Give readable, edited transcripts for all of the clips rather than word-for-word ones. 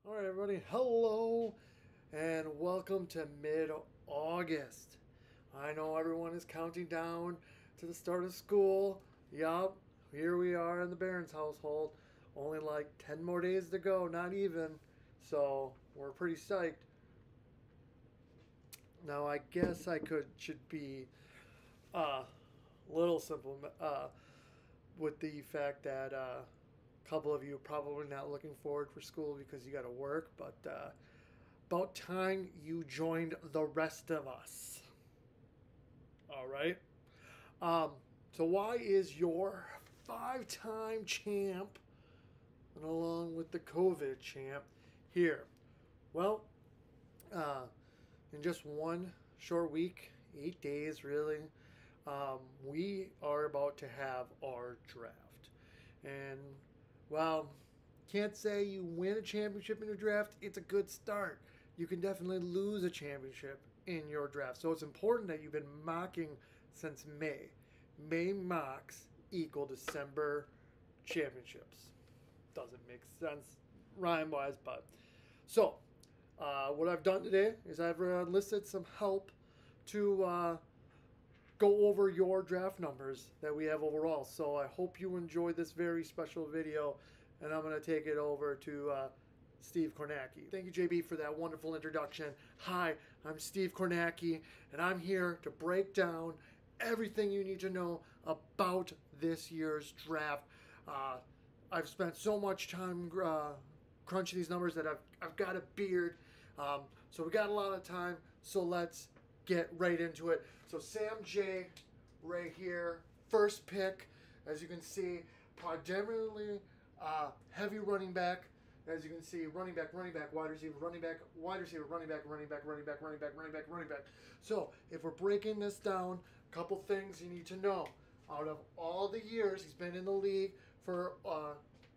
All right, everybody, hello and welcome to mid-August. I know everyone is counting down to the start of school. Yup, here we are in the Barons household. Only like 10 more days to go, not even. So we're pretty psyched. Now I guess should be a little simple with the fact that a couple of you probably not looking forward for school because you got to work, but about time you joined the rest of us. All right. So why is your five-time champ, and along with the COVID champ, here? Well, uh, in just one short week, 8 days really, we are about to have our draft. And, well, can't say you win a championship in your draft. It's a good start. You can definitely lose a championship in your draft. So it's important that you've been mocking since May. May mocks equal December championships. Doesn't make sense rhyme wise, but so what I've done today is I've enlisted some help to go over your draft numbers that we have overall. So I hope you enjoyed this very special video, and I'm going to take it over to Steve Kornacki. Thank you, JB, for that wonderful introduction. Hi, I'm Steve Kornacki, and I'm here to break down everything you need to know about this year's draft. I've spent so much time crunching these numbers that I've got a beard, so we got a lot of time. So let's get right into it. So Sam J, right here, first pick, as you can see, predominantly heavy running back. As you can see, running back, wide receiver, running back, wide receiver, running back, running back, running back, running back, running back, running back. So if we're breaking this down, a couple things you need to know. Out of all the years he's been in the league for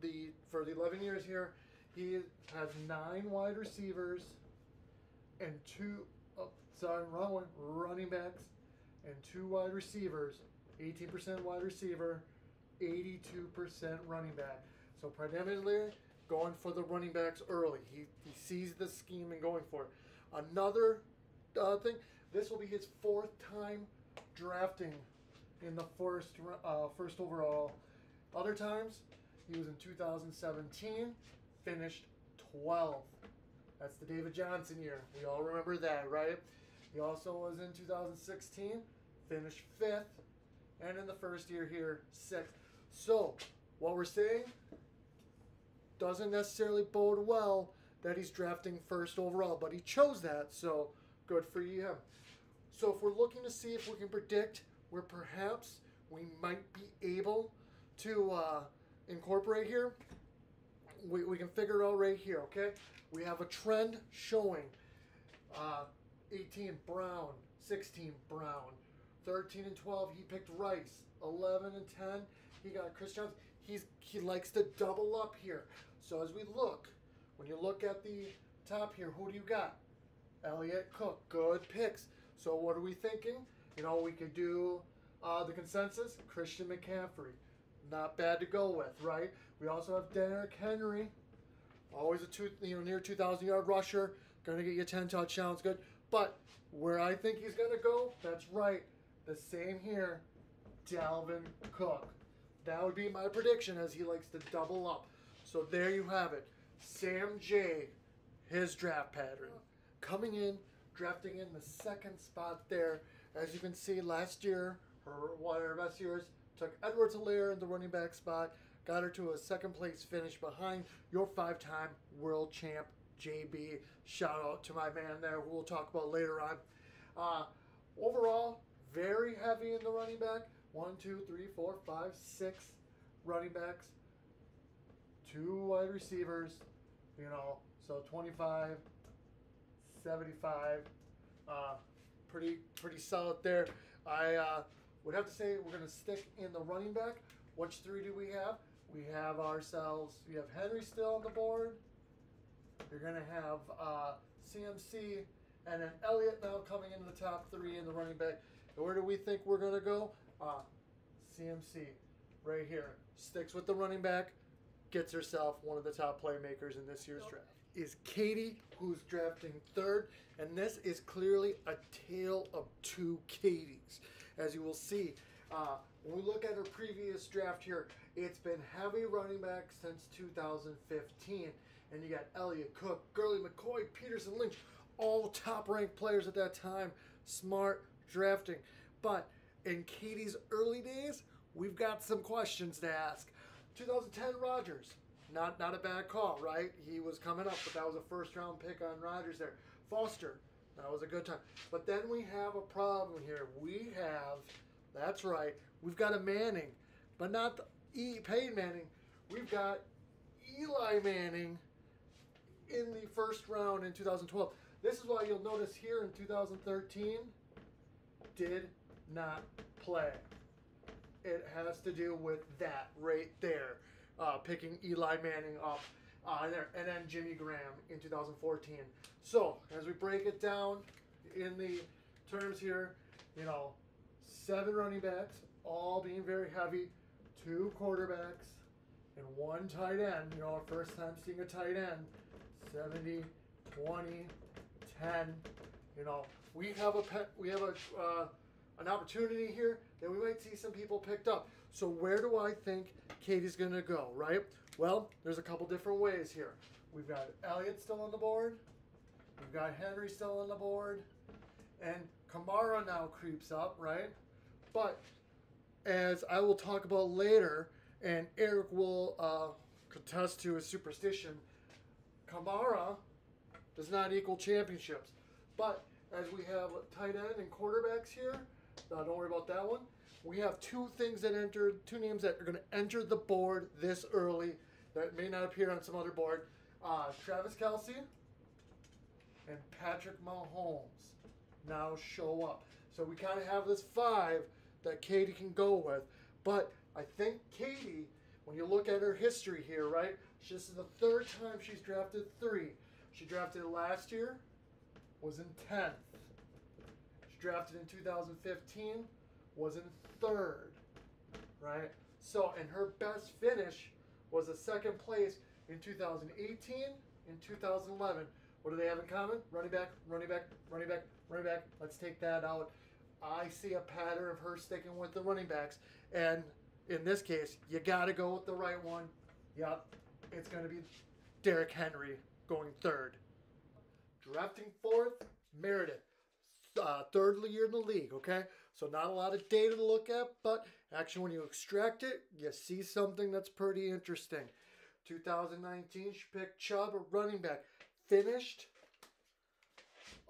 the 11 years here, he has 9 wide receivers and wrong one, running backs and 2 wide receivers. 18% wide receiver, 82% running back. So predominantly going for the running backs early. He sees the scheme and going for it. Another thing, this will be his 4th time drafting in the first overall. Other times, he was in 2017, finished 12th. That's the David Johnson year. We all remember that, right? He also was in 2016, finished 5th, and in the first year here, 6th. So, what we're saying doesn't necessarily bode well that he's drafting 1st overall, but he chose that, so good for him. So if we're looking to see if we can predict where perhaps we might be able to incorporate here, we can figure it out right here, okay? We have a trend showing 18 Brown, 16 Brown, 13 and 12 he picked Rice, 11 and 10 he got Chris Johnson. He likes to double up here. So as we look, when you look at the top here, who do you got? Elliott, Cook, good picks. So what are we thinking? You know, we could do the consensus, Christian McCaffrey. Not bad to go with, right? We also have Derrick Henry, always a near 2,000-yard rusher, going to get you 10 touchdowns, good. But where I think he's going to go, that's right, the same here, Dalvin Cook. That would be my prediction, as he likes to double up. So there you have it. Sam J, his draft pattern. Coming in, drafting in the 2nd spot there. As you can see, last year, one of her best years, took Edwards-Helaire in the running back spot, got her to a 2nd place finish behind your 5-time world champ, JB. Shout out to my man there, who we'll talk about later on. Overall, very heavy in the running back. 1, 2, 3, 4, 5, 6 running backs, 2 wide receivers, so 25, 75, pretty solid there. I would have to say we're going to stick in the running back. Which 3 do we have? We have Henry still on the board. You're going to have CMC, and then Elliott now coming into the top 3 in the running back. And where do we think we're going to go? CMC right here. Sticks with the running back, gets herself one of the top playmakers in this year's draft. is Katie, who's drafting third. And this is clearly a tale of two Katies. As you will see, when we look at her previous draft here, it's been heavy running back since 2015. And you got Elliott, Cook, Gurley, McCoy, Peterson, Lynch, all top-ranked players at that time. Smart drafting. But in Katie's early days, we've got some questions to ask. 2010 Rodgers, not a bad call, right? He was coming up, but that was a first-round pick on Rodgers there. Foster, that was a good time. But then we have a problem here. We have, that's right, we've got a Manning, but not Peyton Manning. We've got Eli Manning in the first round in 2012. This is why you'll notice here in 2013, did not play. It has to do with that right there, picking Eli Manning up there, and then Jimmy Graham in 2014. So as we break it down in the terms here, 7 running backs, all being very heavy, 2 quarterbacks, and 1 tight end. Our first time seeing a tight end, 70, 20, 10. We have an opportunity here that we might see some people picked up. So where do I think Katie's going to go, right? Well, there's a couple different ways here. We've got Elliott still on the board. We've got Henry still on the board. And Kamara now creeps up, right? But as I will talk about later, and Eric will contest to his superstition, Kamara does not equal championships. But as we have tight end and quarterbacks here, don't worry about that one. We have 2 names that are going to enter the board this early that may not appear on some other board. Travis Kelce and Patrick Mahomes now show up. So we kind of have this 5 that Katie can go with. But I think Katie, when you look at her history here, right, this is the 3rd time she's drafted 3. She drafted last year, was in 10th. She drafted in 2015, was in 3rd, right? So, and her best finish was a 2nd place in 2018 and 2011. What do they have in common? Running back, running back, running back, running back. Let's take that out. I see a pattern of her sticking with the running backs. And in this case, you got to go with the right one. Yep, it's going to be Derrick Henry going 3rd. Drafting 4th, Meredith. 3rd year in the league, okay? So not a lot of data to look at, but actually when you extract it, you see something that's pretty interesting. 2019, she picked Chubb, a running back. Finished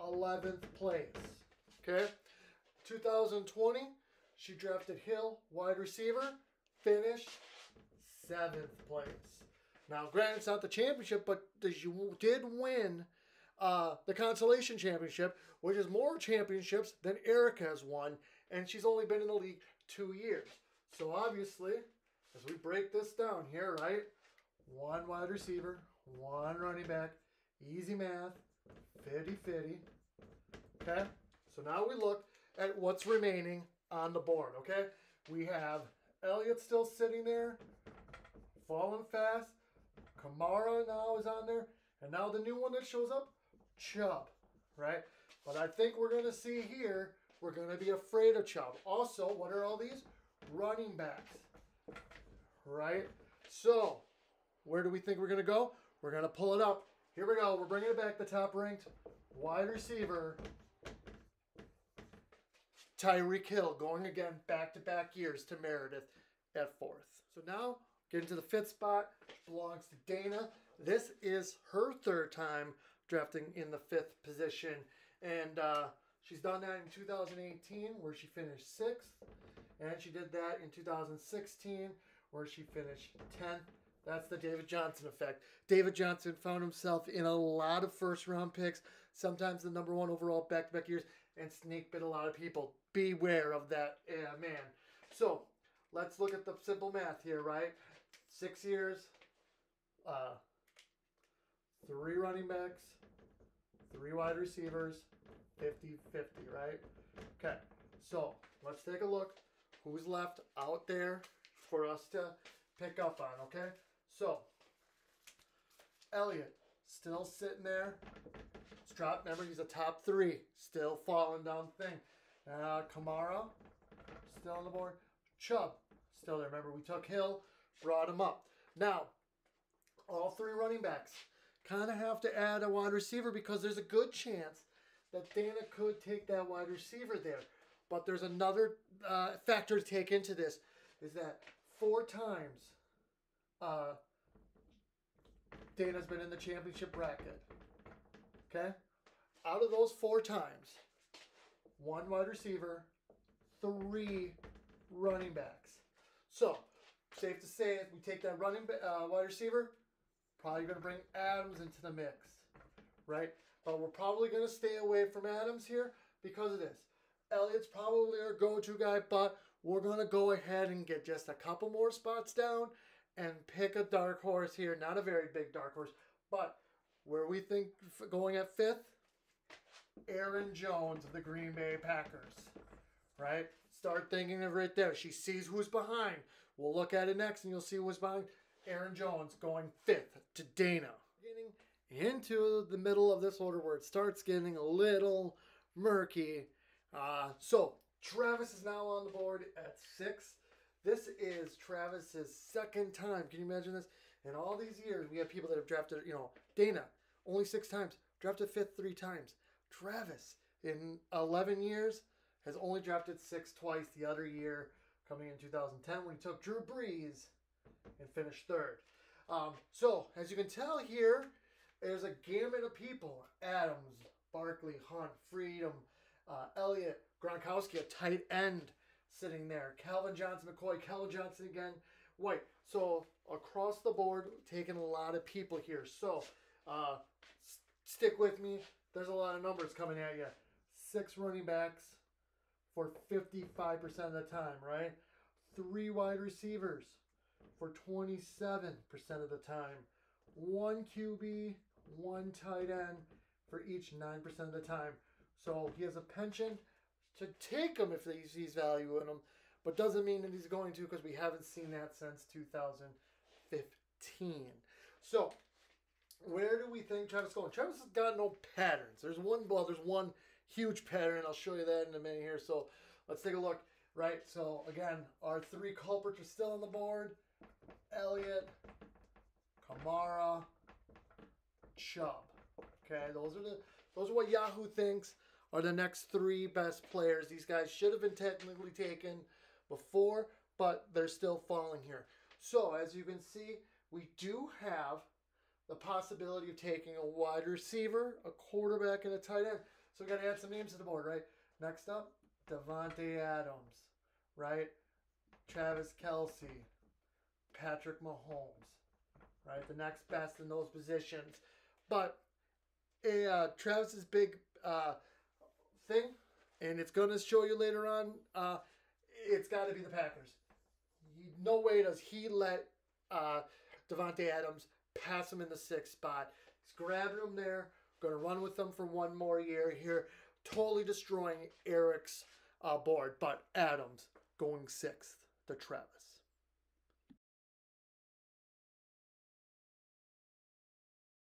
11th place, okay? 2020, she drafted Hill, wide receiver. Finished 7th place. Now, granted, it's not the championship, but you did win the consolation championship, which is more championships than Eric has won, and she's only been in the league 2 years. So obviously, as we break this down here, right, 1 wide receiver, 1 running back, easy math, 50-50, okay? So now we look at what's remaining on the board, okay? We have Elliott still sitting there, falling fast. Kamara now is on there, and now the new one that shows up, Chubb, right? But I think we're going to see here, we're going to be afraid of Chubb. Also, what are all these? Running backs, right? So, where do we think we're going to go? We're going to pull it up. Here we go. We're bringing it back. The top-ranked wide receiver, Tyreek Hill, going again back-to-back years to Meredith at 4th. So now, getting to the 5th spot, belongs to Dana. This is her 3rd time drafting in the 5th position. And she's done that in 2018, where she finished 6th. And she did that in 2016, where she finished 10th. That's the David Johnson effect. David Johnson found himself in a lot of first-round picks, sometimes the number 1 overall back-to-back years, and snake bit a lot of people. Beware of that man. So, let's look at the simple math here, right? 6 years, 3 running backs, 3 wide receivers, 50-50, right? Okay, so let's take a look who's left out there for us to pick up on, okay? So, Elliott, still sitting there. Strop, remember, he's a top 3. Still falling down the thing. Kamara, still on the board. Chubb, still there. Remember, we took Hill, brought him up. Now, all 3 running backs kind of have to add a wide receiver because there's a good chance that Dana could take that wide receiver there. But there's another factor to take into this, is that 4 times Dana's been in the championship bracket. Okay? Out of those 4 times, 1 wide receiver, 3 running backs. So, safe to say, if we take that wide receiver, probably going to bring Adams into the mix, right? But we're probably going to stay away from Adams here because of this. Elliott's probably our go-to guy, but we're going to go ahead and get just a couple more spots down and pick a dark horse here. Not a very big dark horse, but where we think going at 5th, Aaron Jones of the Green Bay Packers, right? Start thinking of right there. She sees who's behind. We'll look at it next and you'll see who's behind. Aaron Jones going 5th to Dana. Getting into the middle of this order where it starts getting a little murky. So Travis is now on the board at 6. This is Travis's 2nd time. Can you imagine this? In all these years, we have people that have drafted, Dana, only 6 times. Drafted 5th 3 times. Travis, in 11 years, has only drafted 6 twice. The other year, coming in 2010, when he took Drew Brees and finished 3rd. So, as you can tell here, there's a gamut of people. Adams, Barkley, Hunt, Freedom, Elliott, Gronkowski, a tight end sitting there. Calvin Johnson, McCoy, Calvin Johnson again, White. So, across the board, taking a lot of people here. So, stick with me. There's a lot of numbers coming at you. 6 running backs for 55% of the time, right? 3 wide receivers for 27% of the time. 1 QB, 1 tight end for each 9% of the time. So he has a penchant to take him if he sees value in him, but doesn't mean that he's going to, because we haven't seen that since 2015. So where do we think Travis is going? Travis has got no patterns. There's one huge pattern. I'll show you that in a minute here. So let's take a look. Right. So again, our 3 culprits are still on the board: Elliott, Kamara, Chubb. Okay, those are what Yahoo thinks are the next 3 best players. These guys should have been technically taken before, but they're still falling here. So as you can see, we do have the possibility of taking a wide receiver, a quarterback, and a tight end. So we got to add some names to the board, right? Next up, Davante Adams, right? Travis Kelce, Patrick Mahomes, right? The next best in those positions. But Travis's big thing, and it's going to show you later on, it's got to be the Packers. No way does he let Davante Adams pass him in the 6th spot. He's grabbing him there, going to run with them for 1 more year here, totally destroying Eric's board. But Adams going 6th to Travis.